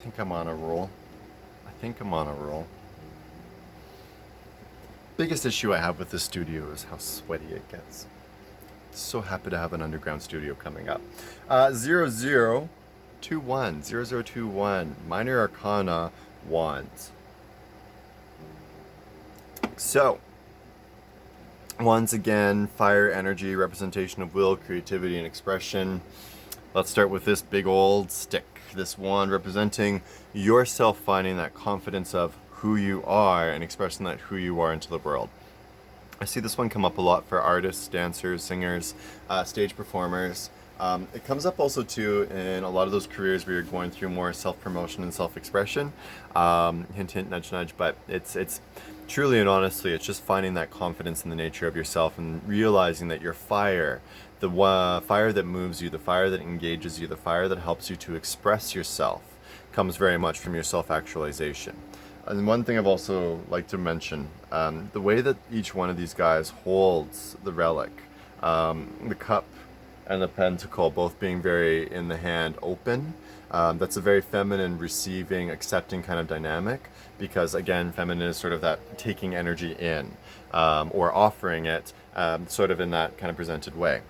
think I'm on a roll. Biggest issue I have with this studio is how sweaty it gets. So happy to have an underground studio coming up. 0021. Minor Arcana Wands. So, once again, fire energy, representation of will, creativity, and expression. Let's start with this big old stick. This wand representing yourself finding that confidence of who you are and expressing that who you are into the world. I see this one come up a lot for artists, dancers, singers, stage performers. It comes up also too in a lot of those careers where you're going through more self-promotion and self-expression. Hint, hint, nudge, nudge. But it's truly and honestly, it's just finding that confidence in the nature of yourself and realizing that your fire, the fire that moves you, the fire that engages you, the fire that helps you to express yourself, comes very much from your self-actualization. And one thing I've also like to mention, the way that each one of these guys holds the relic, the cup and the pentacle both being very in the hand open, that's a very feminine, receiving, accepting kind of dynamic, because again, feminine is sort of that taking energy in, or offering it, sort of in that kind of presented way.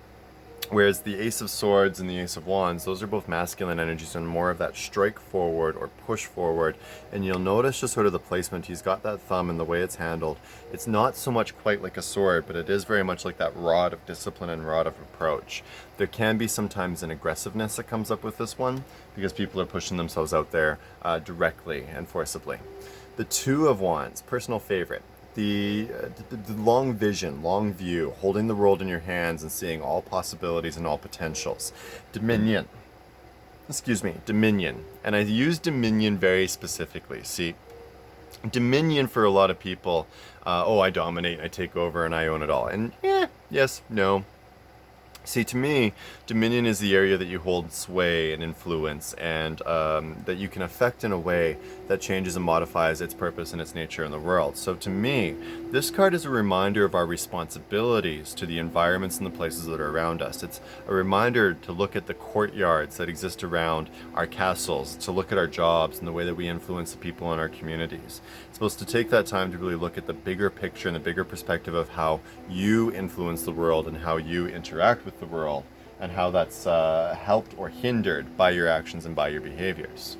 Whereas the Ace of Swords and the Ace of Wands, those are both masculine energies and more of that strike forward or push forward. And you'll notice just sort of the placement. He's got that thumb and the way it's handled. It's not so much quite like a sword, but it is very much like that rod of discipline and rod of approach. There can be sometimes an aggressiveness that comes up with this one because people are pushing themselves out there directly and forcibly. The Two of Wands, personal favorite. The long vision, long view, holding the world in your hands and seeing all possibilities and all potentials. Dominion. And I use dominion very specifically. See, dominion for a lot of people, I dominate, I take over, and I own it all. And yes, no. See, to me, dominion is the area that you hold sway and influence and that you can affect in a way that changes and modifies its purpose and its nature in the world. So to me, this card is a reminder of our responsibilities to the environments and the places that are around us. It's a reminder to look at the courtyards that exist around our castles, to look at our jobs and the way that we influence the people in our communities. It's supposed to take that time to really look at the bigger picture and the bigger perspective of how you influence the world and how you interact with the world, and how that's helped or hindered by your actions and by your behaviors.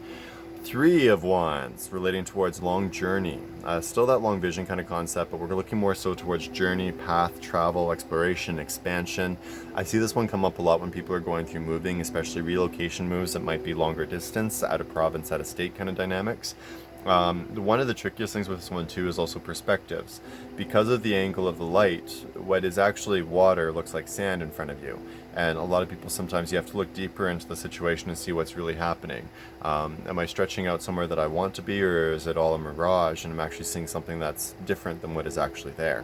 Three of Wands, relating towards long journey. Still that long vision kind of concept, but we're looking more so towards journey, path, travel, exploration, expansion. I see this one come up a lot when people are going through moving, especially relocation moves that might be longer distance, out of province, out of state kind of dynamics. One of the trickiest things with this one too is also perspectives. Because of the angle of the light, what is actually water looks like sand in front of you. And a lot of people, sometimes you have to look deeper into the situation and see what's really happening. Am I stretching out somewhere that I want to be, or is it all a mirage and I'm actually seeing something that's different than what is actually there?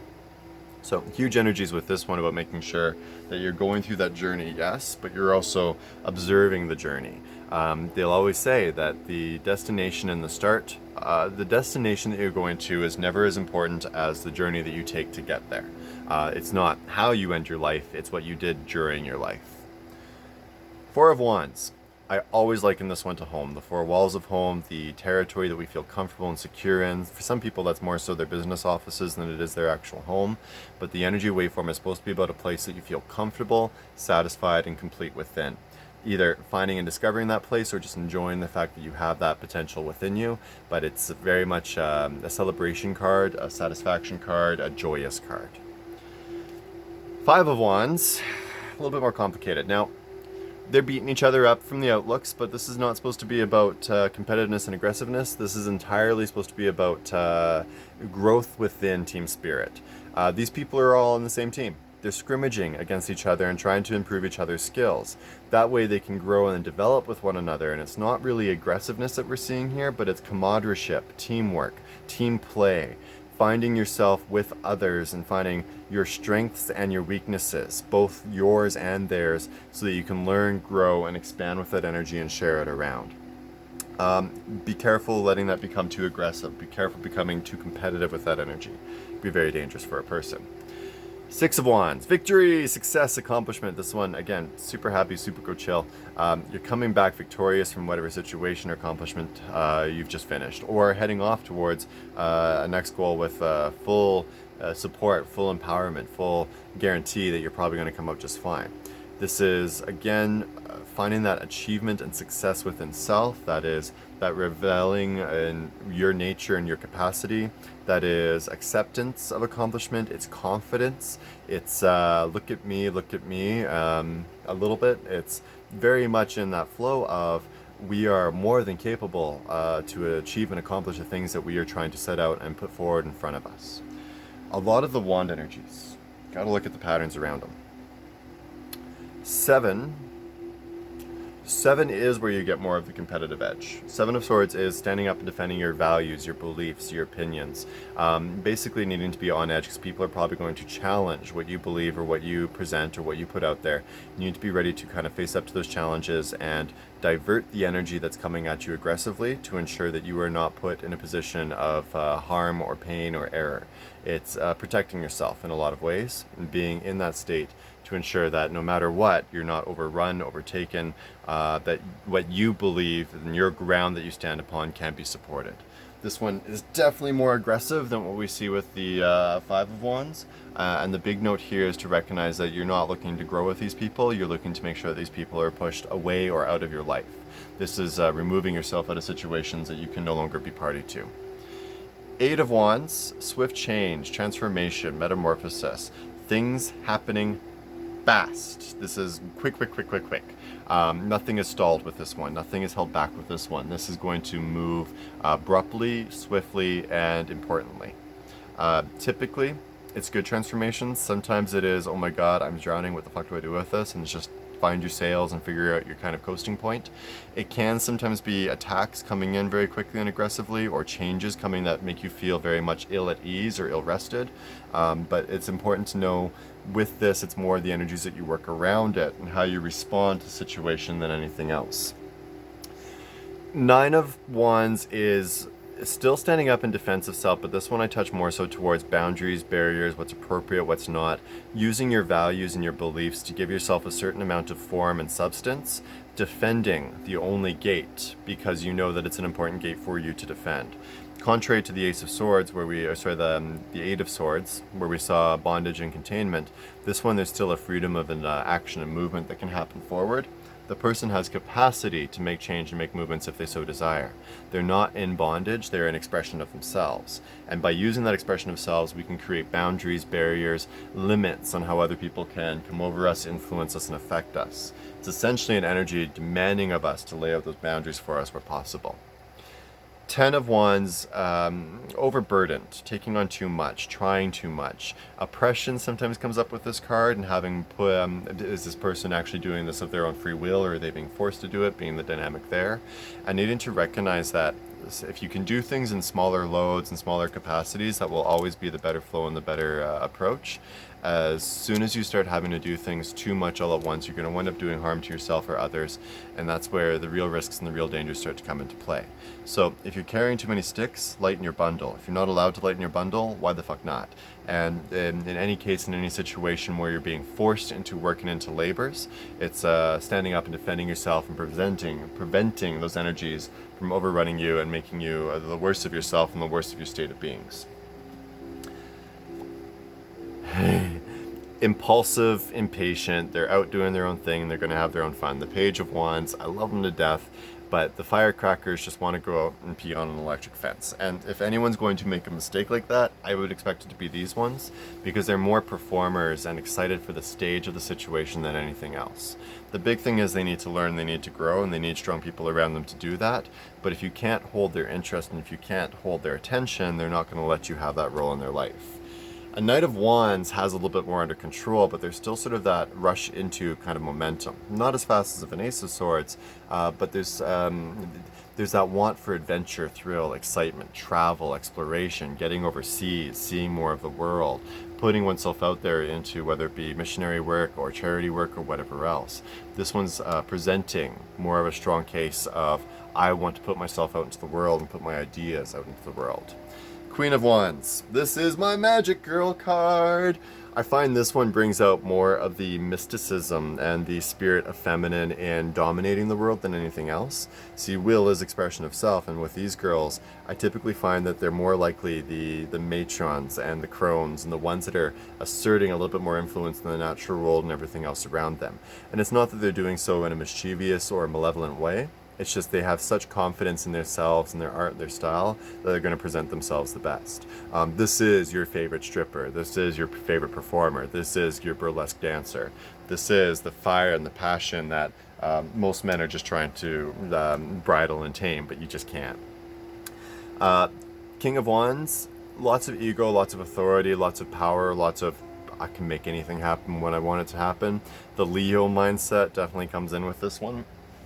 So huge energies with this one about making sure that you're going through that journey, yes, but you're also observing the journey. They'll always say that the destination and the destination that you're going to is never as important as the journey that you take to get there. It's not how you end your life, it's what you did during your life. Four of Wands. I always liken this one to home. The four walls of home, the territory that we feel comfortable and secure in. For some people, that's more so their business offices than it is their actual home. But the energy waveform is supposed to be about a place that you feel comfortable, satisfied, and complete within. Either finding and discovering that place or just enjoying the fact that you have that potential within you. But it's very much a celebration card, a satisfaction card, a joyous card. Five of Wands, a little bit more complicated. Now, they're beating each other up from the outlooks, but this is not supposed to be about competitiveness and aggressiveness. This is entirely supposed to be about growth within team spirit. These people are all on the same team. They're scrimmaging against each other and trying to improve each other's skills. That way they can grow and develop with one another. And it's not really aggressiveness that we're seeing here, but it's camaraderie, teamwork, team play, finding yourself with others and finding your strengths and your weaknesses, both yours and theirs, so that you can learn, grow, and expand with that energy and share it around. Be careful letting that become too aggressive. Be careful becoming too competitive with that energy. Be very dangerous for a person. Six of Wands, victory, success, accomplishment. This one, again, super happy, super go chill. You're coming back victorious from whatever situation or accomplishment you've just finished, or heading off towards a next goal with full support, full empowerment, full guarantee that you're probably going to come up just fine. This is, again, finding that achievement and success within self. That is that reveling in your nature and your capacity. That is acceptance of accomplishment. It's confidence. It's look at me, a little bit. It's very much in that flow of we are more than capable to achieve and accomplish the things that we are trying to set out and put forward in front of us. A lot of the wand energies, gotta look at the patterns around them. Seven is where you get more of the competitive edge. Seven of Swords is standing up and defending your values, your beliefs, your opinions. Basically needing to be on edge because people are probably going to challenge what you believe or what you present or what you put out there. You need to be ready to kind of face up to those challenges and divert the energy that's coming at you aggressively to ensure that you are not put in a position of harm or pain or error. It's protecting yourself in a lot of ways and being in that state to ensure that no matter what, you're not overrun, overtaken, that what you believe and your ground that you stand upon can be supported. This one is definitely more aggressive than what we see with the Five of Wands. And the big note here is to recognize that you're not looking to grow with these people, you're looking to make sure that these people are pushed away or out of your life. This is removing yourself out of situations that you can no longer be party to. Eight of Wands, swift change, transformation, metamorphosis, things happening fast. This is quick. Nothing is stalled with this one. Nothing is held back with this one. This is going to move abruptly, swiftly, and importantly. Typically, it's good transformations. Sometimes it is, oh my god, I'm drowning, what the fuck do I do with this? And it's just find your sails and figure out your kind of coasting point. It can sometimes be attacks coming in very quickly and aggressively, or changes coming that make you feel very much ill at ease or ill rested. But it's important to know with this, it's more the energies that you work around it and how you respond to the situation than anything else. Nine of Wands is still standing up in defense of self, but this one I touch more so towards boundaries, barriers, what's appropriate, what's not, using your values and your beliefs to give yourself a certain amount of form and substance, defending the only gate because you know that it's an important gate for you to defend. Contrary to the Ace of Swords, the Eight of Swords, where we saw bondage and containment, this one there's still a freedom of an action and movement that can happen forward. The person has capacity to make change and make movements if they so desire. They're not in bondage, they're an expression of themselves. And by using that expression of selves, we can create boundaries, barriers, limits on how other people can come over us, influence us, and affect us. It's essentially an energy demanding of us to lay out those boundaries for us where possible. 10 of Wands, overburdened, taking on too much, trying too much. Oppression sometimes comes up with this card, and having put, is this person actually doing this of their own free will, or are they being forced to do it, being the dynamic there? And needing to recognize that if you can do things in smaller loads and smaller capacities, that will always be the better flow and the better approach. As soon as you start having to do things too much all at once, you're going to wind up doing harm to yourself or others, and that's where the real risks and the real dangers start to come into play. So if you're carrying too many sticks, lighten your bundle. If you're not allowed to lighten your bundle, why the fuck not? And in any case, in any situation where you're being forced into working into labors, it's standing up and defending yourself and preventing those energies from overrunning you and making you the worst of yourself and the worst of your state of beings. Impulsive, impatient, they're out doing their own thing, they're going to have their own fun. The Page of Wands, I love them to death, but the firecrackers just want to go out and pee on an electric fence. And if anyone's going to make a mistake like that, I would expect it to be these ones, because they're more performers and excited for the stage of the situation than anything else. The big thing is they need to learn, they need to grow, and they need strong people around them to do that. But if you can't hold their interest and if you can't hold their attention, they're not going to let you have that role in their life. A Knight of Wands has a little bit more under control, but there's still sort of that rush into kind of momentum. Not as fast as an Ace of Swords, but there's that want for adventure, thrill, excitement, travel, exploration, getting overseas, seeing more of the world, putting oneself out there into whether it be missionary work or charity work or whatever else. This one's presenting more of a strong case of, I want to put myself out into the world and put my ideas out into the world. Queen of Wands. This is my Magic Girl card. I find this one brings out more of the mysticism and the spirit of feminine and dominating the world than anything else. See, will is expression of self, and with these girls, I typically find that they're more likely the matrons and the crones and the ones that are asserting a little bit more influence in the natural world and everything else around them. And it's not that they're doing so in a mischievous or malevolent way. It's just they have such confidence in themselves and their art and their style that they're going to present themselves the best. This is your favorite stripper. This is your favorite performer. This is your burlesque dancer. This is the fire and the passion that most men are just trying to bridle and tame, but you just can't. King of Wands, lots of ego, lots of authority, lots of power, lots of I can make anything happen when I want it to happen. The Leo mindset definitely comes in with this one.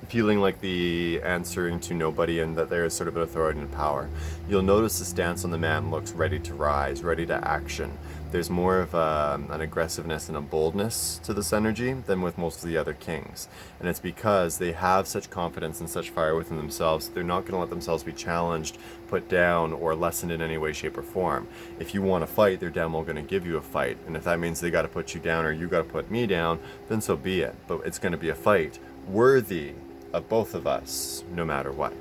Feeling like the answering to nobody and that there is sort of an authority and power. You'll notice the stance on the man looks ready to rise, ready to action. There's more of an aggressiveness and a boldness to this energy than with most of the other kings. And it's because they have such confidence and such fire within themselves, they're not going to let themselves be challenged, put down, or lessened in any way, shape, or form. If you want to fight, they're damn well going to give you a fight. And if that means they got to put you down or you got to put me down, then so be it. But it's going to be a fight worthy of both of us, no matter what.